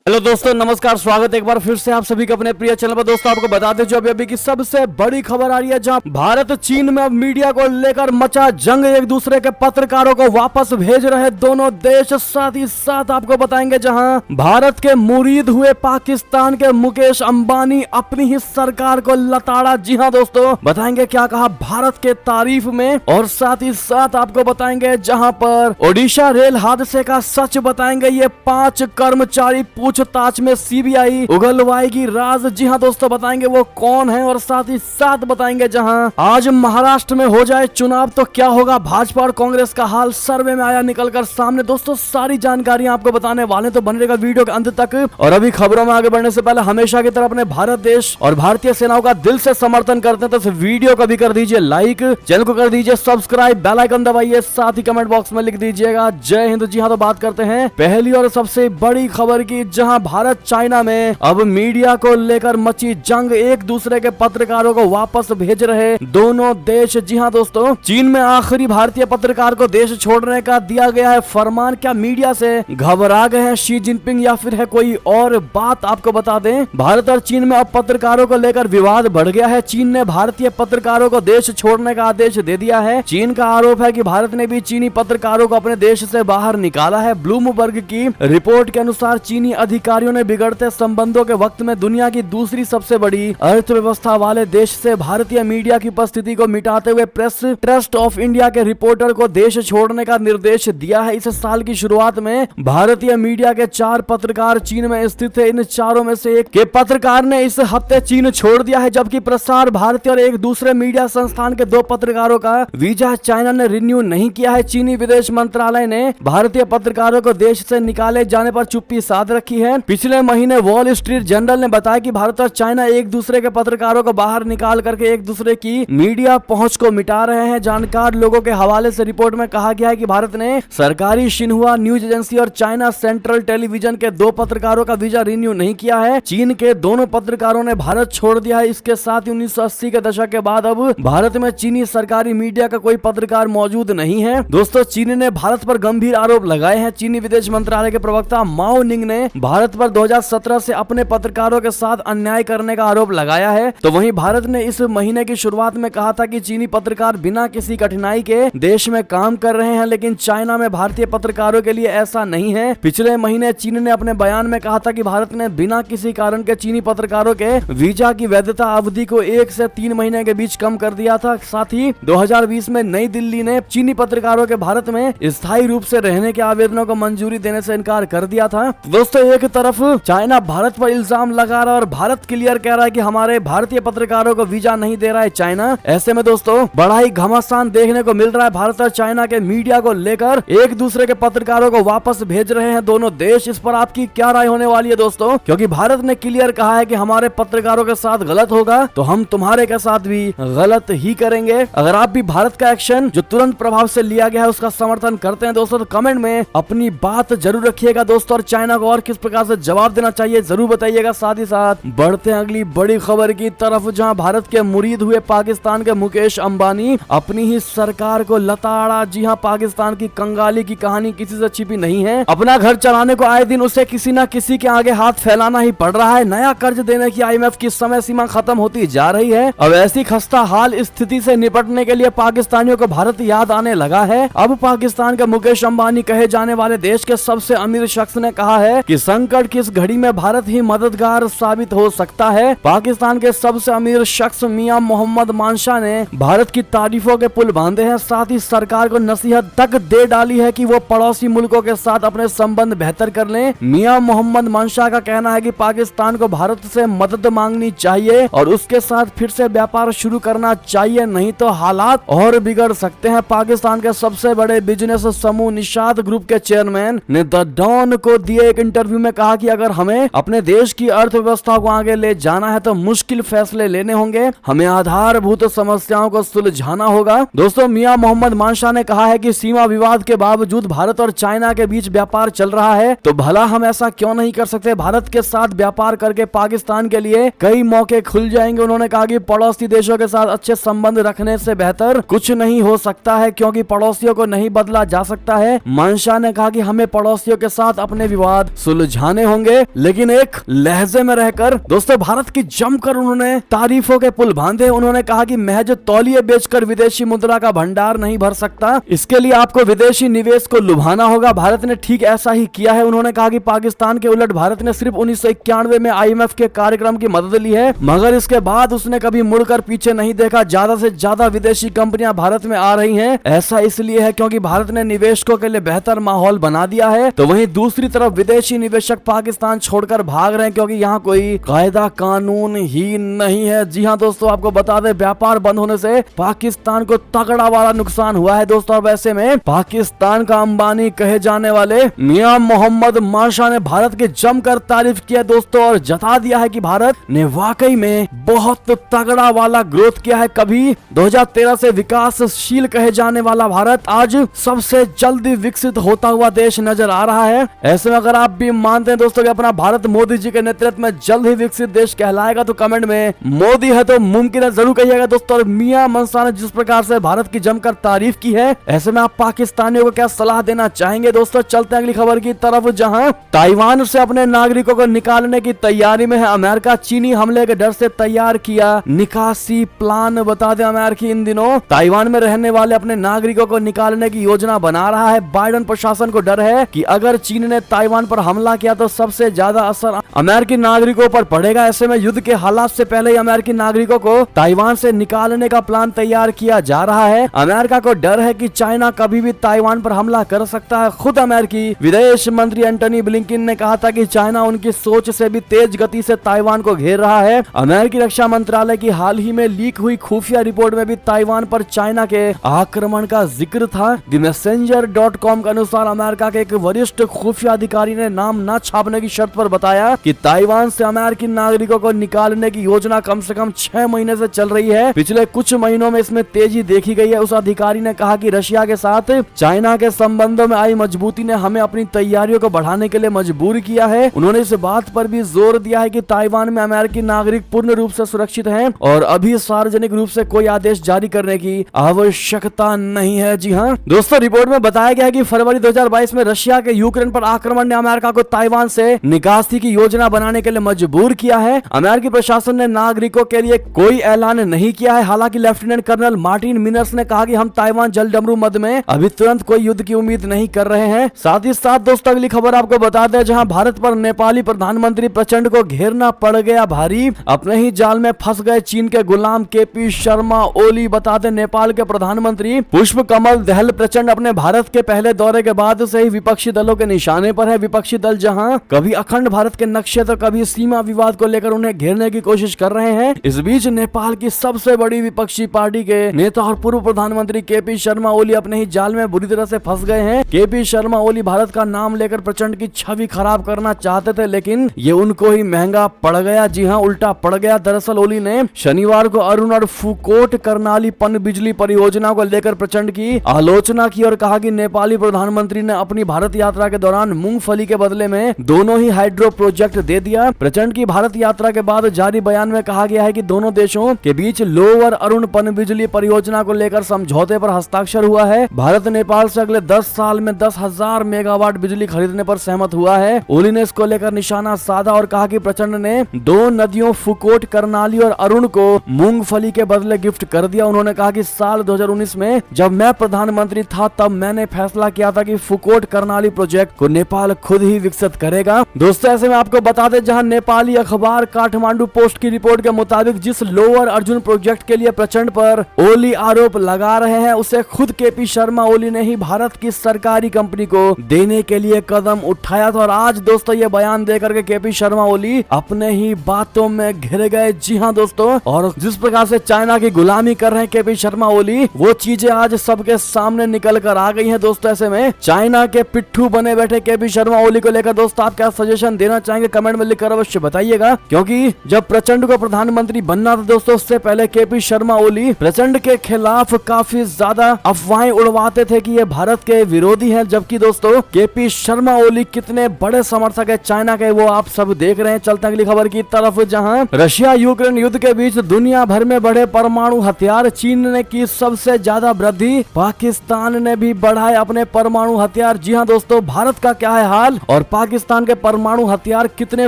Hello दोस्तों, नमस्कार। स्वागत है एक बार फिर से आप सभी के अपने प्रिय चैनल पर। दोस्तों आपको बता दें जो अभी की सबसे बड़ी खबर आ रही है, जहां भारत चीन में अब मीडिया को लेकर मचा जंग। एक दूसरे के पत्रकारों को वापस भेज रहे दोनों देश। साथ ही साथ आपको बताएंगे जहां भारत के मुरीद हुए पाकिस्तान के मुकेश अंबानी अपनी ही सरकार को लताड़ा। जी हाँ दोस्तों, बताएंगे क्या कहा भारत के तारीफ में। और साथ ही साथ आपको बताएंगे जहां पर ओडिशा रेल हादसे का सच बताएंगे। ये 5 कर्मचारी पूछताछ में सीबीआई उगलवाएगी राज। जी हाँ दोस्तों, बताएंगे वो कौन है। और साथ ही साथ बताएंगे जहां आज महाराष्ट्र में हो जाए चुनाव तो क्या होगा भाजपा और कांग्रेस का हाल। सर्वे में आया निकलकर सामने। दोस्तों सारी जानकारियां आपको बताने वाले, तो बने रहेगा वीडियो के अंत तक। और अभी खबरों में आगे बढ़ने से पहले हमेशा की तरह अपने भारत देश और भारतीय सेनाओं का दिल से समर्थन करते हैं तो इस वीडियो को भी कर दीजिए लाइक, चैनल को कर दीजिए सब्सक्राइब, बेल आइकन दबाइए, साथ ही कमेंट बॉक्स में लिख दीजिएगा जय हिंद। जी हाँ, तो बात करते हैं पहली और सबसे बड़ी खबर की, जहां भारत चाइना में अब मीडिया को लेकर मची जंग। एक दूसरे के पत्रकारों को वापस भेज रहे दोनों देश। जी हां दोस्तों, चीन में आखिरी भारतीय पत्रकार को देश छोड़ने का दिया गया है फरमान। क्या मीडिया से घबरा गए हैं शी जिनपिंग या फिर है कोई और बात? आपको बता दें भारत और चीन में अब पत्रकारों को लेकर विवाद बढ़ गया है। चीन ने भारतीय पत्रकारों को देश छोड़ने का आदेश दे दिया है। चीन का आरोप है कि भारत ने भी चीनी पत्रकारों को अपने देश से बाहर निकाला है। ब्लूमबर्ग की रिपोर्ट के अनुसार चीनी अधिकारियों ने बिगड़ते संबंधों के वक्त में दुनिया की दूसरी सबसे बड़ी अर्थव्यवस्था वाले देश से भारतीय मीडिया की उपस्थिति को मिटाते हुए प्रेस ट्रस्ट ऑफ इंडिया के रिपोर्टर को देश छोड़ने का निर्देश दिया है। इस साल की शुरुआत में भारतीय मीडिया के 4 पत्रकार चीन में स्थित है। इन चारों में से एक के पत्रकार ने इस हफ्ते चीन छोड़ दिया है, जबकि प्रसार भारती और एक दूसरे मीडिया संस्थान के 2 पत्रकारों का वीजा चाइना ने रिन्यू नहीं किया है। चीनी विदेश मंत्रालय ने भारतीय पत्रकारों को देश से निकाले जाने पर चुप्पी साध रखी है। पिछले महीने वॉल स्ट्रीट जर्नल ने बताया कि भारत और चाइना एक दूसरे के पत्रकारों को बाहर निकाल करके एक दूसरे की मीडिया पहुंच को मिटा रहे हैं। जानकार लोगों के हवाले से रिपोर्ट में कहा गया है कि भारत ने सरकारी शिन्हुआ न्यूज एजेंसी और चाइना सेंट्रल टेलीविजन के 2 पत्रकारों का वीजा रिन्यू नहीं किया है। चीन के दोनों पत्रकारों ने भारत छोड़ दिया है। इसके साथ ही 1980 के दशक के बाद अब भारत में चीनी सरकारी मीडिया का कोई पत्रकार मौजूद नहीं है। दोस्तों चीन ने भारत पर गंभीर आरोप लगाए हैं। चीनी विदेश मंत्रालय के प्रवक्ता माओ निंग ने भारत पर 2017 से अपने पत्रकारों के साथ अन्याय करने का आरोप लगाया है। तो वहीं भारत ने इस महीने की शुरुआत में कहा था कि चीनी पत्रकार बिना किसी कठिनाई के देश में काम कर रहे हैं, लेकिन चाइना में भारतीय पत्रकारों के लिए ऐसा नहीं है। पिछले महीने चीन ने अपने बयान में कहा था कि भारत ने बिना किसी कारण के चीनी पत्रकारों के वीजा की वैधता अवधि को 1 से 3 महीने के बीच कम कर दिया था। साथ ही 2020 में नई दिल्ली ने चीनी पत्रकारों के भारत में स्थायी रूप से रहने के आवेदनों को मंजूरी देने से इनकार कर दिया था। दोस्तों एक तरफ चाइना भारत पर इल्जाम लगा रहा है और भारत क्लियर कह रहा है कि हमारे भारतीय पत्रकारों को वीजा नहीं दे रहा है चाइना। ऐसे में दोस्तों बड़ा ही घमासान देखने को मिल रहा है। भारत और चाइना के मीडिया को लेकर एक दूसरे के पत्रकारों को वापस भेज रहे हैं दोनों देश। इस पर आपकी क्या राय होने वाली है दोस्तों? क्योंकि भारत ने क्लियर कहा है कि हमारे पत्रकारों के साथ गलत होगा तो हम तुम्हारे के साथ भी गलत ही करेंगे। अगर आप भी भारत का एक्शन जो तुरंत प्रभाव से लिया गया है उसका समर्थन करते हैं दोस्तों, तो कमेंट में अपनी बात जरूर रखिएगा दोस्तों। और चाइना को और किस प्रकार से जवाब देना चाहिए जरूर बताइएगा। साथ ही साथ बढ़ते हैं अगली बड़ी खबर की तरफ, जहां भारत के मुरीद हुए पाकिस्तान के मुकेश अंबानी अपनी ही सरकार को लताड़ा। जी हां, पाकिस्तान की कंगाली की कहानी किसी से छिपी नहीं है। अपना घर चलाने को आए दिन उसे किसी न किसी के आगे हाथ फैलाना ही पड़ रहा है। नया कर्ज देने की IMF की समय सीमा खत्म होती जा रही है। अब ऐसी खस्ता हाल स्थिति से निपटने के लिए पाकिस्तानियों को भारत याद आने लगा है। अब पाकिस्तान के मुकेश अंबानी कहे जाने वाले देश के सबसे अमीर शख्स ने कहा है कि संकट की इस घड़ी में भारत ही मददगार साबित हो सकता है। पाकिस्तान के सबसे अमीर शख्स मियां मोहम्मद मानशाह ने भारत की तारीफों के पुल बांधे हैं। साथ ही सरकार को नसीहत तक दे डाली है कि वो पड़ोसी मुल्कों के साथ अपने संबंध बेहतर कर लें। मियां मोहम्मद मानशाह का कहना है कि पाकिस्तान को भारत से मदद मांगनी चाहिए और उसके साथ फिर से व्यापार शुरू करना चाहिए, नहीं तो हालात और बिगड़ सकते हैं। पाकिस्तान के सबसे बड़े बिजनेस समूह निशात ग्रुप के चेयरमैन ने द डॉन को दिए एक इंटरव्यू में कहा कि अगर हमें अपने देश की अर्थव्यवस्था को आगे ले जाना है तो मुश्किल फैसले लेने होंगे, हमें आधारभूत समस्याओं को सुलझाना होगा। दोस्तों मियां मोहम्मद मानशाह ने कहा है कि सीमा विवाद के बावजूद भारत और चाइना के बीच व्यापार चल रहा है, तो भला हम ऐसा क्यों नहीं कर सकते? भारत के साथ व्यापार करके पाकिस्तान के लिए कई मौके खुल जाएंगे। उन्होंने कहा कि पड़ोसी देशों के साथ अच्छे संबंध रखने से बेहतर कुछ नहीं हो सकता है, क्योंकि पड़ोसियों को नहीं बदला जा सकता है। मानशाह ने कहा कि हमें पड़ोसियों के साथ अपने विवाद सुलझा समझाने होंगे, लेकिन एक लहजे में रहकर दोस्तों भारत की जमकर उन्होंने तारीफों के पुल बांधे। उन्होंने कहा कि महज तौलिए बेचकर विदेशी मुद्रा का भंडार नहीं भर सकता, इसके लिए आपको विदेशी निवेश को लुभाना होगा। भारत ने ठीक ऐसा ही किया है। उन्होंने कहा कि पाकिस्तान के उलट भारत ने सिर्फ 1991 में IMF के कार्यक्रम की मदद ली है, मगर इसके बाद उसने कभी मुड़कर पीछे नहीं देखा। ज्यादा से ज्यादा विदेशी कंपनियां भारत में आ रही हैं। ऐसा इसलिए है क्योंकि भारत ने निवेशकों के लिए बेहतर माहौल बना दिया है। तो वहीं दूसरी तरफ विदेशी निवेशक पाकिस्तान छोड़कर भाग रहे हैं क्योंकि यहाँ कोई कायदा कानून ही नहीं है। जी हाँ दोस्तों, आपको बता दें व्यापार बंद होने से पाकिस्तान को तगड़ा वाला नुकसान हुआ है दोस्तों। और वैसे में पाकिस्तान का अंबानी कहे जाने वाले मियां मोहम्मद माशा ने भारत की जमकर तारीफ किया दोस्तों, और जता दिया है कि भारत ने वाकई में बहुत तगड़ा वाला ग्रोथ किया है। कभी 2013 से विकासशील कहे जाने वाला भारत आज सबसे जल्दी विकसित होता हुआ देश नजर आ रहा है। ऐसे में अगर आप भी मानते हैं दोस्तों कि अपना भारत मोदी जी के नेतृत्व में जल्द ही विकसित देश कहलाएगा, तो कमेंट में मोदी है तो मुमकिन है जरूर कहिएगा दोस्तों। और मियां मनसा ने जिस प्रकार से भारत की जमकर तारीफ की है, ऐसे में आप पाकिस्तानियों को क्या सलाह देना चाहेंगे दोस्तों? चलते हैं अगली खबर की तरफ, जहां ताइवान से अपने नागरिकों को निकालने की तैयारी में है अमेरिका। चीनी हमले के डर से तैयार किया निकासी प्लान। बता दें अमेरिकी इन दिनों ताइवान में रहने वाले अपने नागरिकों को निकालने की योजना बना रहा है। बाइडेन प्रशासन को डर है कि अगर चीन ने ताइवान पर हमला किया तो सबसे ज्यादा असर अमेरिकी नागरिकों पर पड़ेगा। ऐसे में युद्ध के हालात से पहले ही अमेरिकी नागरिकों को ताइवान से निकालने का प्लान तैयार किया जा रहा है। अमेरिका को डर है कि चाइना कभी भी ताइवान पर हमला कर सकता है। खुद अमेरिकी विदेश मंत्री एंटनी ब्लिंकन ने कहा था कि चाइना उनकी सोच से भी तेज गति से ताइवान को घेर रहा है। अमेरिकी रक्षा मंत्रालय की हाल ही में लीक हुई खुफिया रिपोर्ट में भी ताइवान पर चाइना के आक्रमण का जिक्र था। द मैसेंजर.com के अनुसार अमेरिका के एक वरिष्ठ खुफिया अधिकारी ने नाम न छापने की शर्त पर बताया कि ताइवान से अमेरिकी नागरिकों को निकालने की योजना कम से कम 6 महीने से चल रही है। पिछले कुछ महीनों में इसमें तेजी देखी गई है। उस अधिकारी ने कहा कि रशिया के साथ चाइना के संबंधों में आई मजबूती ने हमें अपनी तैयारियों को बढ़ाने के लिए मजबूर किया है। उन्होंने इस बात पर भी जोर दिया है कि ताइवान में अमेरिकी नागरिक पूर्ण रूप से सुरक्षित हैं और अभी सार्वजनिक रूप से कोई आदेश जारी करने की आवश्यकता नहीं है। जी हाँ दोस्तों, रिपोर्ट में बताया गया है कि फरवरी 2022 में रशिया के यूक्रेन पर आक्रमण ने अमेरिका को ताइवान से निकासी की योजना बनाने के लिए मजबूर किया है। अमेरिकी प्रशासन ने नागरिकों के लिए कोई ऐलान नहीं किया है। हालांकि लेफ्टिनेंट कर्नल मार्टिन मिनर्स ने कहा कि हम ताइवान जलडमरू मध्य में अभी तुरंत कोई युद्ध की उम्मीद नहीं कर रहे हैं। साथ ही साथ दोस्तों अगली खबर आपको बता दें, जहां भारत पर नेपाली प्रधानमंत्री प्रचंड को घेरना पड़ गया भारी। अपने ही जाल में फंस गए चीन के गुलाम केपी शर्मा ओली। बता दें नेपाल के प्रधानमंत्री पुष्प कमल दहल प्रचंड अपने भारत के पहले दौरे के बाद से ही विपक्षी दलों के निशाने पर है। विपक्षी दल जहां कभी अखंड भारत के नक्शे तो कभी सीमा विवाद को लेकर उन्हें घेरने की कोशिश कर रहे हैं। इस बीच नेपाल की सबसे बड़ी विपक्षी पार्टी के नेता और पूर्व प्रधानमंत्री केपी शर्मा ओली अपने ही जाल में बुरी तरह से फंस गए हैं। केपी शर्मा ओली भारत का नाम लेकर प्रचंड की छवि खराब करना चाहते थे, लेकिन ये उनको ही महंगा पड़ गया। जी हाँ, उल्टा पड़ गया। दरअसल ओली ने शनिवार को अरुण और फूकोट करनाली पन बिजली परियोजना को लेकर प्रचंड की आलोचना की और कहा कि नेपाली प्रधानमंत्री ने अपनी भारत यात्रा के दौरान मूंगफली के बदले में दोनों ही हाइड्रो प्रोजेक्ट दे दिया। प्रचंड की भारत यात्रा के बाद जारी बयान में कहा गया है कि दोनों देशों के बीच लोअर अरुण पन बिजली परियोजना को लेकर समझौते पर हस्ताक्षर हुआ है। भारत नेपाल से अगले 10 साल में 10,000 मेगावाट बिजली खरीदने पर सहमत हुआ है। ओली ने इसको लेकर निशाना साधा और कहा कि प्रचंड ने दो नदियों फूकोट करनाली और अरुण को मूंगफली के बदले गिफ्ट कर दिया। उन्होंने कहा कि साल 2019 में जब मैं प्रधानमंत्री था तब मैंने फैसला किया था कि फूकोट करनाली प्रोजेक्ट को नेपाल खुद ही विकसित करेगा। दोस्तों ऐसे में आपको बता दें, जहां नेपाली अखबार काठमांडू पोस्ट की रिपोर्ट के मुताबिक जिस लोअर अर्जुन प्रोजेक्ट के लिए प्रचंड पर ओली आरोप लगा रहे हैं, उसे खुद केपी शर्मा ओली ने ही भारत की सरकारी कंपनी को देने के लिए कदम उठाया था। और आज दोस्तों ये बयान देकर के केपी शर्मा ओली अपने ही बातों में घिर गए। जी हाँ दोस्तों, और जिस प्रकार से चाइना की गुलामी कर रहे हैं केपी शर्मा ओली, वो चीजें आज सबके सामने निकल कर आ गई हैं। दोस्तों ऐसे में चाइना के पिट्ठू बने बैठे केपी शर्मा ओली को लेकर दोस्तों आप क्या सजेशन देना चाहेंगे, कमेंट में लिखकर अवश्य बताइएगा। क्योंकि जब प्रचंड को प्रधानमंत्री बनना था दोस्तों, उससे पहले केपी शर्मा ओली प्रचंड के खिलाफ काफी ज्यादा अफवाहें उड़वाते थे कि ये भारत के विरोधी हैं, जबकि दोस्तों केपी शर्मा ओली कितने बड़े समर्थक है चाइना के, वो आप सब देख रहे हैं। चलते अगली खबर की तरफ, जहां रशिया यूक्रेन युद्ध के बीच दुनिया भर में बढ़े परमाणु हथियार। चीन ने की सबसे ज्यादा वृद्धि, पाकिस्तान ने भी बढ़ाए अपने परमाणु हथियार। जी हाँ दोस्तों, भारत का क्या है हाल और पाकिस्तान के परमाणु हथियार कितने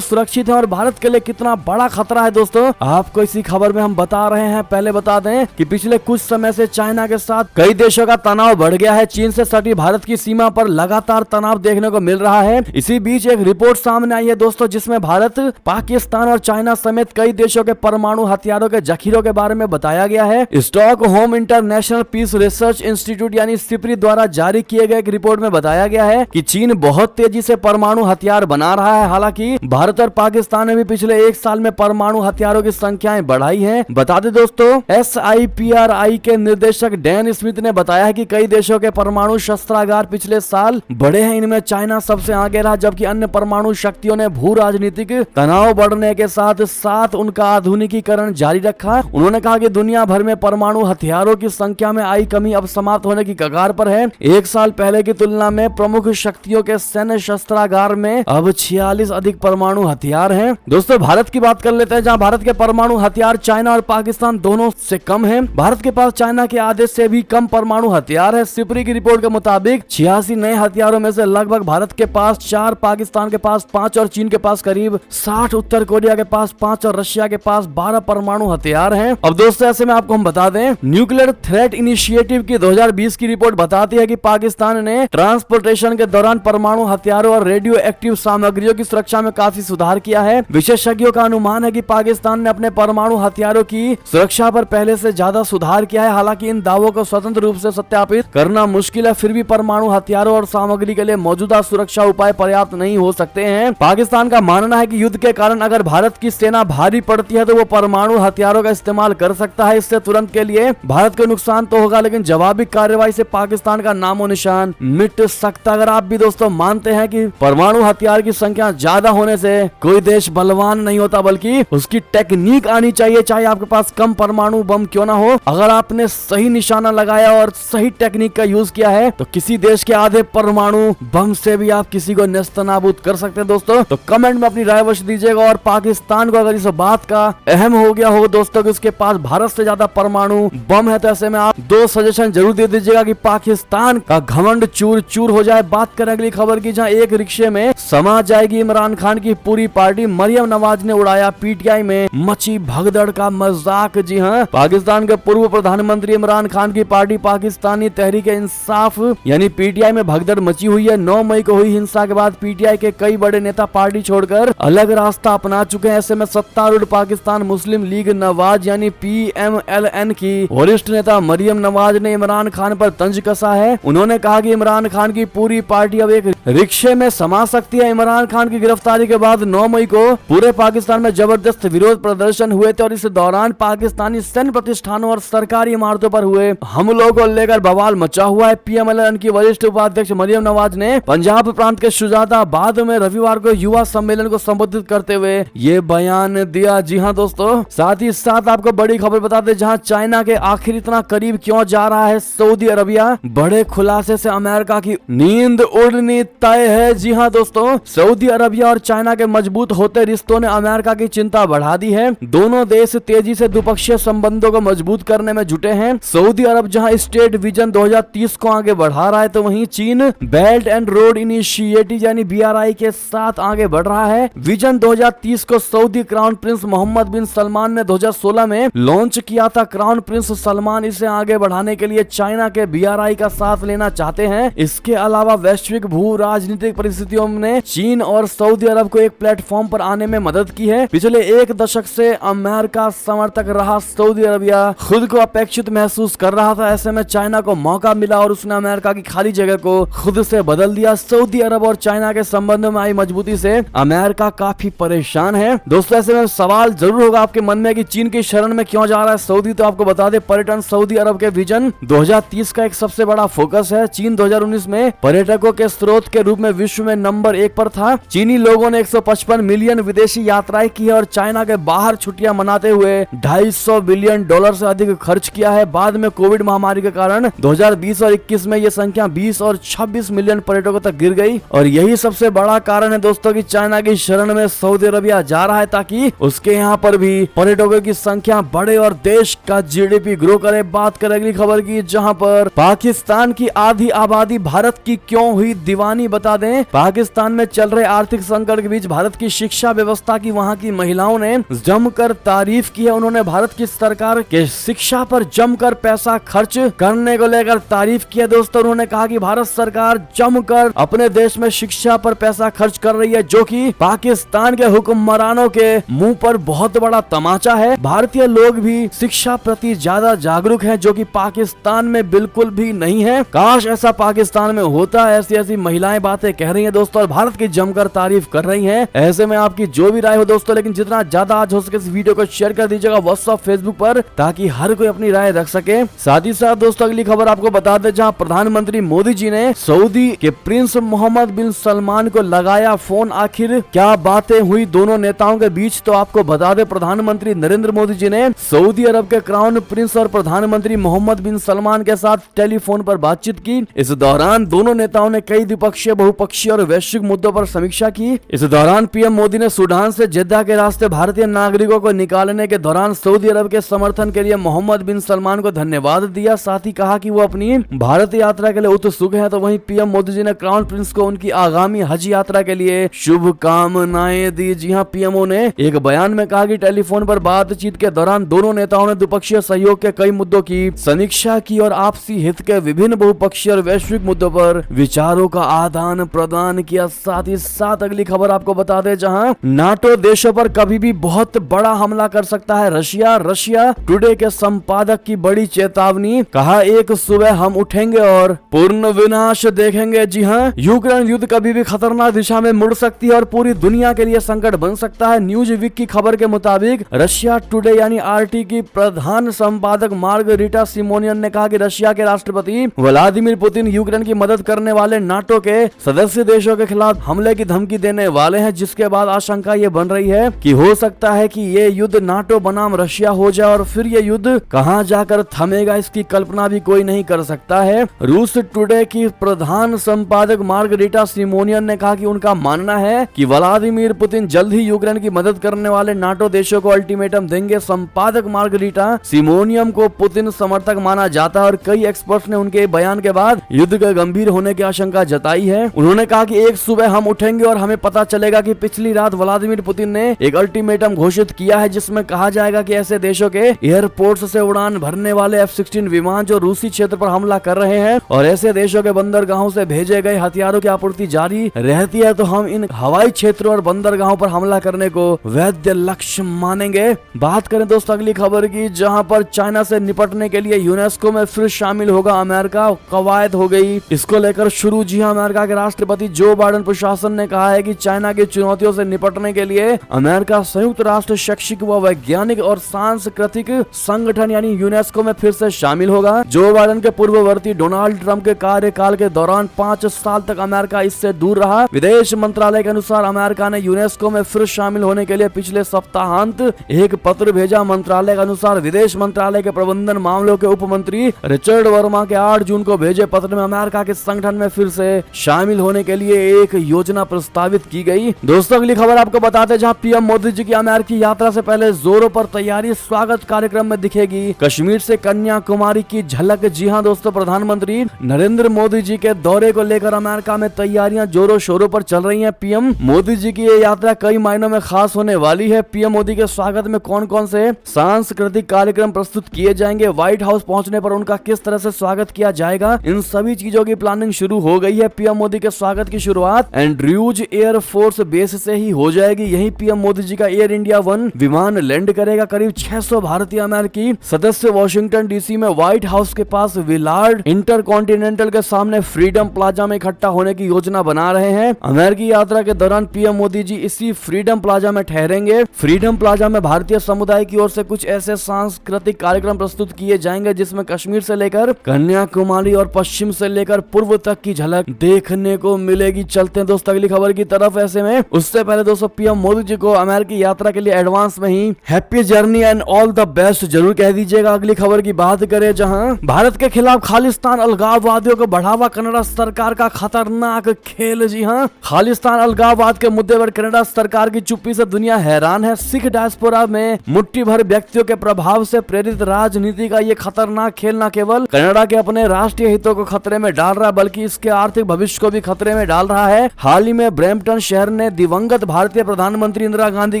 सुरक्षित हैं और भारत के लिए कितना बड़ा खतरा है दोस्तों, आपको इसी खबर में हम बता रहे हैं। पहले बता दें कि पिछले कुछ समय से चाइना के साथ कई देशों का तनाव बढ़ गया है। चीन से सटी भारत की सीमा पर लगातार तनाव देखने को मिल रहा है। इसी बीच एक रिपोर्ट सामने आई है दोस्तों, जिसमें भारत, पाकिस्तान और चाइना समेत कई देशों के परमाणु हथियारों के जखीरों के बारे में बताया गया है। Stockholm International Peace Research Institute यानी सिप्री द्वारा जारी किए गए एक रिपोर्ट में बताया गया है कि चीन बहुत तेजी से परमाणु हथियार बना रहा है। हालांकि भारत और पाकिस्तान ने भी पिछले एक साल में परमाणु हथियारों की संख्याएं बढ़ाई हैं। बता दें दोस्तों, SIPRI के निर्देशक डैन स्मिथ ने बताया है कि कई देशों के परमाणु शस्त्रागार पिछले साल बढ़े हैं। इनमें चाइना सबसे आगे रहा, जबकि अन्य परमाणु शक्तियों ने भू राजनीतिक तनाव बढ़ने के साथ साथ उनका आधुनिकीकरण जारी रखा। उन्होंने कहा कि दुनिया भर में परमाणु हथियारों की संख्या में आई कमी अब समाप्त होने की कगार पर है। एक साल पहले की तुलना में प्रमुख शक्तियों के सैन्य शस्त्रागार में अब 46 अधिक परमाणु हथियार हैं। दोस्तों, भारत की बात कर लेते हैं, जहां भारत के परमाणु हथियार चाइना और पाकिस्तान दोनों से कम है। भारत के पास चाइना के आधे से भी कम परमाणु हथियार है। सिप्री की रिपोर्ट के मुताबिक 86 नए हथियारों में से लगभग भारत के पास 4, पाकिस्तान के पास 5 और चीन के पास करीब 60, उत्तर कोरिया के पास 5 और रशिया के पास 12 परमाणु हथियार हैं। अब दोस्तों, ऐसे में आपको हम बता दें, न्यूक्लियर थ्रेट इनिशिएटिव की 2020 की रिपोर्ट बताती है कि पाकिस्तान ने ट्रांसपोर्टेशन के दौरान परमाणु हथियारों और रेडियो एक्टिव सामग्रियों की सुरक्षा में काफी सुधार किया है। विशेषज्ञों का अनुमान है कि पाकिस्तान ने अपने परमाणु हथियारों की सुरक्षा पर पहले से ज्यादा सुधार किया है। हालांकि इन दावों को स्वतंत्र रूप से सत्यापित करना मुश्किल है, फिर भी परमाणु हथियारों और सामग्री के लिए मौजूदा सुरक्षा उपाय पर्याप्त नहीं हो सकते हैं। पाकिस्तान का मानना है कि युद्ध के कारण अगर भारत की सेना भारी पड़ती है तो वो परमाणु हथियारों का इस्तेमाल कर सकता है। इससे तुरंत के लिए भारत को नुकसान तो होगा, लेकिन जवाबी कार्रवाई से पाकिस्तान का नामो निशान मिट सकता। अगर आप भी दोस्तों मानते हैं कि परमाणु हथियार की संख्या ज्यादा होने से कोई देश बलवान नहीं होता, बल्कि उसकी टेक्निक आनी चाहिए, चाहे आपके पास कम परमाणु बम क्यों ना हो। अगर आपने सही निशाना लगाया और सही टेक्निक का यूज किया है तो किसी देश के आधे परमाणु बम से भी आप किसी को नेस्तनाबूद कर सकते हैं। दोस्तों, तो कमेंट में अपनी राय अवश्य दीजिएगा। और पाकिस्तान को अगर इस बात का अहम हो गया हो दोस्तों कि उसके पास भारत से ज्यादा परमाणु बम है, तो ऐसे में आप 2 सजेशन जरूर दे दीजिएगा कि पाकिस्तान का घमंड चूर चूर हो जाए। बात करें अगली खबर की, जहां एक रिक्शे में समा जाएगी इमरान खान की पूरी पार्टी। मरियम नवाज ने उड़ाया PTI में मची भगदड़ का मजाक। जी हां, पाकिस्तान के पूर्व प्रधानमंत्री इमरान खान की पार्टी पाकिस्तानी तहरीक इंसाफ यानी PTI में भगदड़ मची हुई है। 9 मई को हुई हिंसा के बाद PTI के कई बड़े नेता पार्टी छोड़कर अलग रास्ता अपना चुके हैं। ऐसे में सत्तारूढ़ पाकिस्तान मुस्लिम लीग नवाज यानी PMLN की वरिष्ठ नेता मरियम नवाज ने इमरान खान पर तंज कसा है। उन्होंने कहा कि इमरान खान की पूरी पार्टी अब एक रिक्शे में समा सकती है। इमरान खान की गिरफ्तारी के बाद 9 मई को पूरे पाकिस्तान में जबरदस्त विरोध प्रदर्शन हुए थे और इस दौरान पाकिस्तानी सैन्य प्रतिष्ठानों और सरकारी इमारतों पर हुए हमलों को लेकर बवाल मचा हुआ है। PMLN की वरिष्ठ उपाध्यक्ष मरियम नवाज ने पंजाब प्रांत के शुजाताबाद में रविवार को युवा सम्मेलन को संबोधित करते हुए ये बयान दिया। जी हां दोस्तों, साथ ही साथ आपको बड़ी खबर बता दें, जहां चाइना के आखिर इतना करीब क्यों जा रहा है सऊदी अरबिया। बड़े खुलासे से अमेरिका की नींद उड़नी तय है। जी हां दोस्तों, सऊदी अरबिया और चाइना के मजबूत होते रिश्तों ने अमेरिका की चिंता बढ़ा दी है। दोनों देश तेजी से द्विपक्षीय संबंधों को मजबूत करने में जुटे हैं। सऊदी अरब जहां स्टेट विजन 2030 को आगे बढ़ा रहा है, तो वहीं चीन बेल्ट एंड रोड इनिशिएटिव यानी BRI के साथ आगे बढ़ रहा है। विजन 2030 को सऊदी क्राउन प्रिंस मोहम्मद बिन सलमान ने 2016 में लॉन्च किया था। क्राउन प्रिंस सलमान इसे आगे बढ़ाने के लिए चाइना के BRI का साथ लेना चाहते हैं। इसके अलावा वैश्विक भू राजनीतिक परिस्थितियों ने चीन और सऊदी अरब को एक प्लेटफॉर्म पर आने में मदद की है। पिछले 1 दशक से अमेरिका समर्थक रहा सऊदी अरबिया खुद को अपेक्षित महसूस कर रहा था। ऐसे में चाइना को मौका मिला और उसने अमेरिका की खाली जगह को खुद से बदल दिया। सऊदी अरब और चाइना के संबंधों में आई मजबूती से अमेरिका काफी परेशान है। दोस्तों, ऐसे में सवाल जरूर होगा आपके मन में कि चीन की शरण में क्यों जा रहा है सऊदी। तो आपको बता दें, पर्यटन सऊदी अरब के विजन 2030 का एक सबसे बड़ा फोकस है। चीन 2019 में पर्यटकों के स्रोत के रूप में विश्व में नंबर 1 पर था। चीनी लोगों ने 155 मिलियन विदेशी यात्राएं की है और चाइना के बाहर छुट्टियां मनाते हुए $250 बिलियन से अधिक खर्च किया है। बाद में कोविड महामारी के कारण 2020 और 21 में यह संख्या 20 और 26 मिलियन पर्यटकों तक गिर गई और यही सबसे बड़ा कारण है दोस्तों कि चाइना की शरण में सऊदी अरबिया जा रहा है, ताकि उसके यहाँ पर भी पर्यटकों की संख्या बढ़े और देश का GDP ग्रो करे। बात करें अगली खबर की, जहाँ पर पाकिस्तान की आधी आबादी भारत की क्यों हुई दीवानी। बता दें, पाकिस्तान में चल रहे आर्थिक संकट के बीच भारत की शिक्षा व्यवस्था की वहां की महिलाओं ने जमकर तारीफ की है। उन्होंने भारत की सरकार के शिक्षा पर जमकर पैसा खर्च करने को लेकर तारीफ की है। दोस्तों उन्होंने कहा कि भारत सरकार जमकर अपने देश में शिक्षा पर पैसा खर्च कर रही है, जो कि पाकिस्तान के हुक्मरानों के मुंह पर बहुत बड़ा तमाचा है। भारतीय लोग भी शिक्षा प्रति ज्यादा जागरूक हैं, जो कि पाकिस्तान में बिल्कुल भी नहीं है। काश ऐसा पाकिस्तान में होता। ऐसी ऐसी महिलाएं बातें कह रही हैं दोस्तों और भारत की जमकर तारीफ कर रही हैं। ऐसे में आपकी जो भी राय हो दोस्तों, लेकिन जितना ज्यादा आज हो सके इस वीडियो को शेयर कर दीजिएगा व्हाट्सएप फेसबुक पर, ताकि हर कोई अपनी राय रख सके। साथ ही साथ दोस्तों अगली खबर आपको बता दें, जहां प्रधानमंत्री मोदी जी ने सऊदी के प्रिंस मोहम्मद बिन सलमान को लगाया फोन। आखिर क्या बातें हुई दोनों नेताओं के बीच, तो आपको बता दें प्रधानमंत्री नरेंद्र मोदी जी ने सऊदी अरब के क्राउन प्रिंस और प्रधानमंत्री मोहम्मद बिन सलमान के साथ टेलीफोन पर बातचीत की। इस दौरान दोनों नेताओं ने कई द्विपक्षीय, बहुपक्षीय और वैश्विक मुद्दों पर समीक्षा की। इस दौरान पीएम मोदी ने सूडान से जेद्दा के रास्ते भारतीय नागरिकों को निकालने के दौरान सऊदी अरब के समर्थन के लिए मोहम्मद बिन सलमान को धन्यवाद दिया। साथ ही कहा कि वो अपनी भारत यात्रा के लिए उत्सुक हैं। तो वहीं पीएम मोदी जी ने क्राउन प्रिंस को उनकी आगामी हज यात्रा के लिए शुभकामनाएं दी। जी हां, पीएमओ ने एक बयान में कहा कि टेलीफोन पर बातचीत के दौरान दोनों नेताओं ने द्विपक्षीय सहयोग के कई मुद्दों की समीक्षा की और आपसी हित के विभिन्न बहुपक्षीय और वैश्विक मुद्दों पर विचारों का आदान प्रदान किया। साथ ही साथ अगली खबर आपको बता दें, जहां नाटो देशों पर कभी भी बहुत बड़ा हमला कर सकता है रशिया टुडे के संपादक की बड़ी चेतावनी। कहा एक सुबह हम उठेंगे और पूर्ण विनाश देखेंगे। जी हां, यूक्रेन युद्ध कभी भी खतरनाक दिशा में मुड़ सकती है और पूरी दुनिया के लिए संकट बन सकता है। न्यूज वीक की खबर के मुताबिक रशिया टुडे यानी आरटी की प्रधान संपादक मार्गरीटा सिमोनियन ने कहा कि रशिया के राष्ट्रपति व्लादिमीर पुतिन यूक्रेन की मदद करने वाले नाटो के सदस्य देशों के खिलाफ हमले की धमकी देने वाले हैं, जिसके बाद आशंका ये बन रही है कि हो सकता है कि ये युद्ध नाटो बनाम रशिया हो जाए और फिर ये युद्ध कहां जाकर थमेगा इसकी कल्पना भी कोई नहीं कर सकता है। रूस टुडे की प्रधान संपादक मार्गरीटा सिमोनियन ने कहा कि उनका मानना है कि व्लादिमीर पुतिन जल्द ही यूक्रेन की मदद करने वाले नाटो देशों को अल्टीमेटम देंगे। संपादक मार्गरीटा सिमोनियम को पुतिन समर्थक माना जाता है और कई एक्सपर्ट्स ने उनके बयान के बाद युद्ध के गंभीर होने की आशंका जताई है। उन्होंने कहा कि एक सुबह हम उठेंगे और हमें पता चलेगा कि पिछली रात व्लादिमीर पुतिन ने एक अल्टीमेटम घोषित किया है, जिसमें कहा जाएगा कि ऐसे देशों के एयरपोर्ट से उड़ान भरने वाले F-16 विमान जो रूसी क्षेत्र पर हमला कर रहे हैं और ऐसे देशों के बंदरगाहों से भेजे गए हथियारों की आपूर्ति जारी रहती है, तो हम इन हवाई क्षेत्रों और बंदरगाहों पर हमला करने को वैध लक्ष्य मानेंगे। बात करें दोस्तों अगली खबर की, जहां पर चाइना से निपटने के लिए यूनेस्को में फिर शामिल होगा अमेरिका। कवायद हो गई इसको लेकर शुरू। जी हां, अमेरिका के राष्ट्रपति जो बाइडेन प्रशासन ने कहा है कि चाइना की चुनौतियों से निपटने के लिए अमेरिका संयुक्त राष्ट्र शैक्षिक व वैज्ञानिक और सांस्कृतिक संगठन यानी यूनेस्को में फिर से शामिल होगा। जो बाइडेन के पूर्ववर्ती डोनाल्ड ट्रंप के कार्यकाल के दौरान 5 साल तक अमेरिका इससे दूर रहा। विदेश मंत्रालय के अनुसार अमेरिका ने यूनेस्को में फिर शामिल होने के लिए पिछले सप्ताहांत एक पत्र भेजा। मंत्रालय के अनुसार विदेश मंत्रालय के प्रबंधन मामलों के उप मंत्री रिचर्ड वर्मा के 8 जून को भेजे पत्र में अमेरिका के संगठन में फिर से शामिल होने के लिए एक योजना प्रस्तावित की गई। दोस्तों अगली खबर आपको बताते हैं, जहां पीएम मोदी जी की अमेरिकी यात्रा से पहले जोरों पर तैयारी स्वागत कार्यक्रम में दिखेगी कश्मीर से कन्याकुमारी की झलक। जी हां दोस्तों, प्रधानमंत्री नरेंद्र मोदी जी के दौरे को लेकर अमेरिका में तैयारियां जोरों शोरों पर चल रही हैं। पीएम मोदी जी की ये यात्रा कई मायनों में खास होने वाली है। पीएम मोदी के स्वागत में कौन कौन से सांस्कृतिक कार्यक्रम प्रस्तुत किए जाएंगे, व्हाइट हाउस पहुंचने पर उनका किस तरह से स्वागत किया जाएगा, इन सभी चीजों की प्लानिंग शुरू हो गई है। पीएम मोदी के स्वागत की शुरुआत एंड्रयूज एयर फोर्स बेस से ही हो जाएगी। यहीं पीएम मोदी जी का एयर इंडिया 1 विमान लैंड करेगा। करीब 600 भारतीय अमेरिकी सदस्य वॉशिंगटन डीसी में व्हाइट हाउस के पास विलार्ड इंटरकॉन्टिनेंटल के सामने फ्रीडम प्लाजा में इकट्ठा होने की योजना बना रहे हैं। अमेरिकी यात्रा के दौरान पीएम मोदी जी इसी फ्रीडम प्लाजा में ठहरेंगे। फ्रीडम प्लाजा में भारतीय समुदाय की ओर से कुछ ऐसे सांस्कृतिक कार्यक्रम प्रस्तुत किए जाएंगे जिसमें कश्मीर से लेकर कन्याकुमारी और पश्चिम से लेकर पूर्व तक की झलक देखने को मिलेगी। चलते हैं दोस्तों अगली खबर की तरफ। ऐसे में उससे पहले दोस्तों पीएम मोदी जी को अमेरिकी यात्रा के लिए एडवांस में ही happy journey and all the best जरूर कह दीजिएगा। अगली खबर की बात करें, जहां भारत के खिलाफ खालिस्तान अलगाववादियों को बढ़ावा, कनाडा सरकार का खतरनाक खेल। जी हां, खालिस्तान अलगाववाद के मुद्दे पर कनाडा सरकार की चुप्पी से दुनिया हैरान है। सिख डायस्पोरा में मुट्ठी भर व्यक्तियों के प्रभाव से प्रेरित राजनीति का ये खतरनाक खेल न केवल कनाडा के अपने राष्ट्रीय हितों को खतरे में डाल रहा है, बल्कि इसके आर्थिक भविष्य को भी खतरे में डाल डाल रहा है। हाल ही में ब्रैम्पटन शहर ने दिवंगत भारतीय प्रधानमंत्री इंदिरा गांधी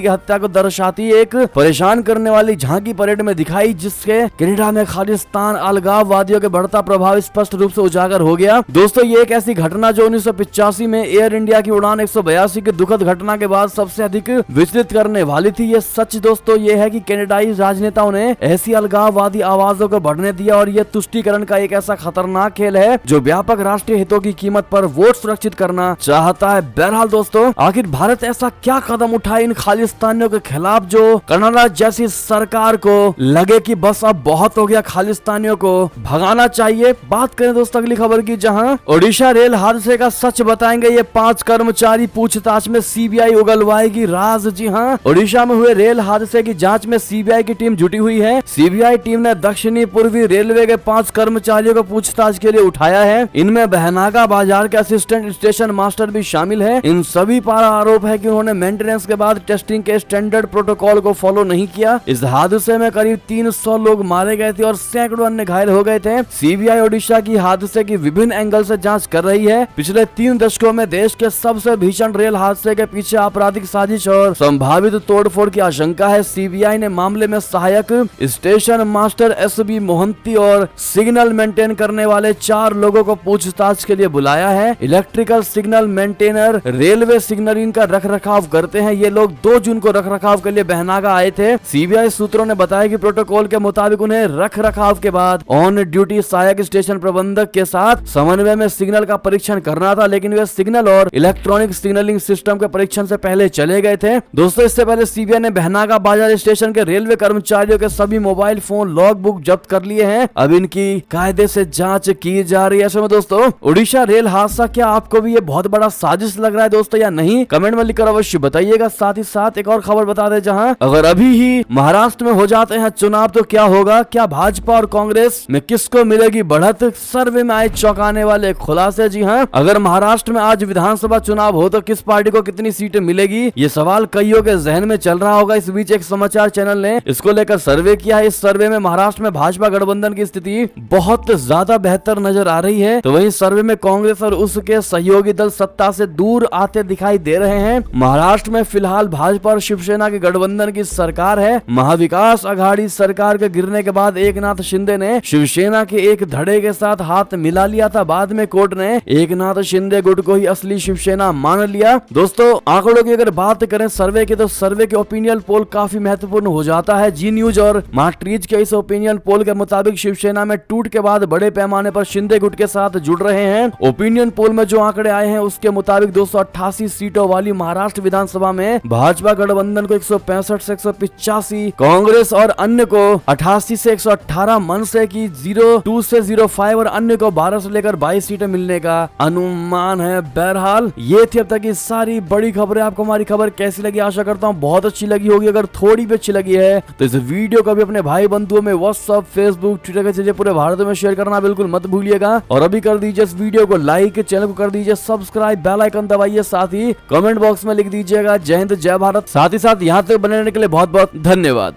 की हत्या को दर्शाती एक परेशान करने वाली झांकी परेड में दिखाई, जिसके कनाडा में खालिस्तान अलगाववादियों के बढ़ता प्रभाव स्पष्ट रूप से उजागर हो गया। दोस्तों, ये एक ऐसी घटना जो 1985 में एयर इंडिया की उड़ान 182 की दुखद घटना के बाद सबसे अधिक विचलित करने वाली थी। ये सच दोस्तों ये है कि कनाडाई राजनेताओं ने ऐसी अलगाववादी आवाजों को बढ़ने दिया और ये तुष्टीकरण का एक ऐसा खतरनाक खेल है जो व्यापक राष्ट्रीय हितों की कीमत पर वोट सुरक्षित करना चाहता है। बहरहाल दोस्तों, आखिर भारत ऐसा क्या कदम उठाए इन खालिस्तानियों के खिलाफ जो कनाडा जैसी सरकार को लगे कि बस अब बहुत हो गया, खालिस्तानियों को भगाना चाहिए। बात करें दोस्तों अगली खबर की, जहां ओडिशा रेल हादसे का सच बताएंगे ये 5 कर्मचारी, पूछताछ में सीबीआई उगलवाएगी राज। जी हां, ओडिशा में हुए रेल हादसे की जांच में सीबीआई की टीम जुटी हुई है। सीबीआई टीम ने दक्षिणी पूर्वी रेलवे के 5 कर्मचारियों को पूछताछ के लिए उठाया है। इनमें बहनागा बाजार के असिस्टेंट स्टेशन मास्टर भी शामिल है। इन सभी पर आरोप है कि उन्होंने मेंटेनेंस के बाद टेस्टिंग के स्टैंडर्ड प्रोटोकॉल को फॉलो नहीं किया। इस हादसे में करीब 300 लोग मारे गए थे और सैकड़ों अन्य घायल हो गए थे। सीबीआई ओडिशा की हादसे की विभिन्न एंगल से जांच कर रही है। पिछले 3 दशकों में देश के सबसे भीषण रेल हादसे के पीछे आपराधिक साजिश और संभावित तोड़फोड़ की आशंका है। सीबीआई ने मामले में सहायक स्टेशन मास्टर एसबी मोहंती और सिग्नल मेंटेन करने वाले 4 लोगों को पूछताछ के लिए बुलाया है। Electrical signal maintainer railway signalling का रखरखाव करते हैं। ये लोग 2 जून को रखरखाव के लिए बहनागा आए थे। सीबीआई सूत्रों ने बताया कि प्रोटोकॉल के मुताबिक उन्हें रखरखाव के बाद ऑन ड्यूटी सहायक स्टेशन प्रबंधक के साथ समन्वय में सिग्नल का परीक्षण करना था, लेकिन वे सिग्नल और इलेक्ट्रॉनिक सिग्नलिंग सिस्टम के परीक्षण से पहले चले गए थे। दोस्तों, इससे पहले सीबीआई ने बहनागा बाजार स्टेशन के रेलवे कर्मचारियों के सभी मोबाइल फोन लॉग बुक जब्त कर लिए हैं। अब इनकी कायदे से जांच की जा रही है। ऐसे में दोस्तों, ओडिशा रेल हादसा क्या आपको भी ये बहुत बड़ा साजिश लग रहा है दोस्तों या नहीं? कमेंट में लिखकर अवश्य बताइएगा। साथ ही साथ एक और खबर बता दें, जहां अगर अभी ही महाराष्ट्र में हो जाते हैं चुनाव तो क्या होगा, क्या भाजपा और कांग्रेस में किसको मिलेगी बढ़त? सर्वे में आए चौंकाने वाले खुलासे। जी हां, अगर महाराष्ट्र में आज विधानसभा चुनाव हो तो किस पार्टी को कितनी सीटें मिलेगी, ये सवाल कईयों के जहन में चल रहा होगा। इस बीच एक समाचार चैनल ने इसको लेकर सर्वे किया है। इस सर्वे में महाराष्ट्र में भाजपा गठबंधन की स्थिति बहुत ज्यादा बेहतर नजर आ रही है, तो वहीं सर्वे में कांग्रेस और उसके सहयोगी दल सत्ता से दूर आते दिखाई दे रहे हैं। महाराष्ट्र में फिलहाल भाजपा और शिवसेना के गठबंधन की सरकार है। महाविकास आघाड़ी सरकार के गिरने के बाद एकनाथ शिंदे ने शिवसेना के एक धड़े के साथ हाथ मिला लिया था। बाद में कोर्ट ने एकनाथ शिंदे गुट को ही असली शिवसेना मान लिया। दोस्तों, आंकड़ों की अगर बात करें सर्वे की, तो सर्वे के ओपिनियन पोल काफी महत्वपूर्ण हो जाता है। जी न्यूज और मार्ट्रीज के इस ओपिनियन पोल के मुताबिक शिवसेना में टूट के बाद बड़े पैमाने पर शिंदे गुट के साथ जुड़ रहे हैं। ओपिनियन पोल में जो आंकड़े आए हैं उसके मुताबिक 288 सीटों वाली महाराष्ट्र विधानसभा में भाजपा गठबंधन को 165 से 185, कांग्रेस और अन्य को 88 से 118, मनसे की 02 से 05 और अन्य को 12 से लेकर 22 सीटें मिलने का अनुमान है। बहरहाल ये थी अब तक की सारी बड़ी खबरें। आपको हमारी खबर कैसी लगी? आशा करता हूँ बहुत अच्छी लगी होगी। अगर थोड़ी भी अच्छी लगी है तो इस वीडियो को भी अपने भाई बंधुओं में व्हाट्सएप, फेसबुक, ट्विटर के जरिए पूरे भारत में शेयर करना बिल्कुल मत भूलिएगा। और अभी कर दीजिए इस वीडियो को लाइक, चैनल को कर दीजिए सब्सक्राइब, बेल आइकन दबाइए, साथ ही कमेंट बॉक्स में लिख दीजिएगा जय हिंद जय भारत। साथ ही साथ यहाँ तक बने रहने के लिए बहुत बहुत धन्यवाद।